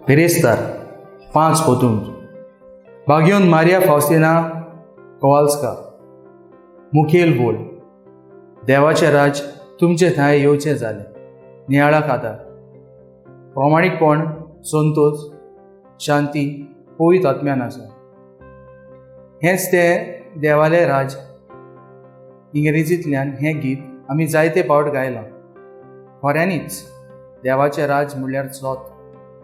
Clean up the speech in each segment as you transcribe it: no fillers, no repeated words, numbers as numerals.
फेरेस्तार 5 पोतूंज बागयोन Maria फाउस्टिना कोवाल्स्का मुखेल बोल देवाचे राज तुमचे थंय येवचे जाले नियाळा खातार प्रामाणीकपण संतोष शांती पवित्र आत्म्यान आसा हेंच तें देवाले राज इंग्रजींतल्यान हें गीत आमी जायते फावट गायलां खऱ्यांनीच देवाचे राज म्हणल्यार सोत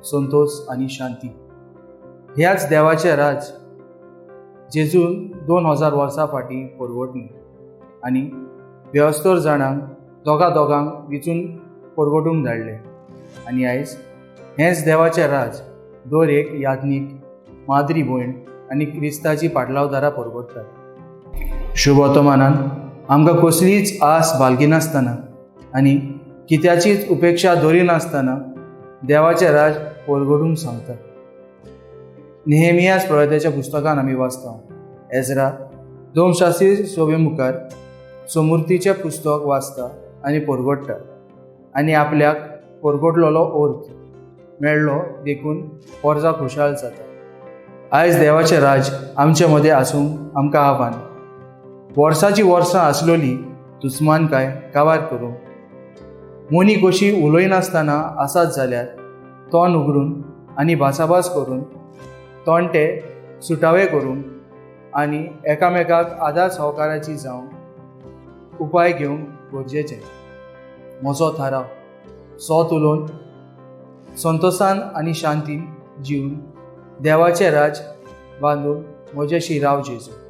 संतोष आनी शांती ह्याच देवाचे राज जेजून 2000 वर्सां फाटीं परगटलें आनी व्यवस्थोर जाणांक दोगांक विचून परगटूंक धाडलें आनी आयज हेंच देवाचें राज दर एक याज्ञीक माद्री भयण आनी क्रिस्ताची पाटलावदारां परगटतात शुभ वर्तमानान आमकां कसलीच आस बाळगिनासतना आनी कित्याचीच उपेक्षा दवरिनासतना देवाचें राज परगटूंक सांगता नेहेमियास प्रवक्त्याच्या पुस्तकान आमी वाचता एजरा धर्मशास्त्री सोबे मुखार समृद्धीचें पुस्तक वाचता आनी परगटता आनी आपल्याक परगटलेलो अर्थ मेळ्ळो देखून वर्जा खुशाल जाता आयज देवाचें राज आमचे मदें आसूंक आमकां आव्हान वर्सांची वर्सां आसलेली दुस्मानकाय काबार करूंक मनी कशी उलयनासतना आसात जाल्यार तोंड उगडून आनी भासाभास करून तोंडटे सुटावे करूंक आनी एकामेकाक आदार सहकाराची जावंक उपाय घेवंक गरजेचें म्हजो थाराव सोत उलोवन संतोशान आनी शांतीन जीवन देवाचें राज बांदून म्हजे शिराव जेजू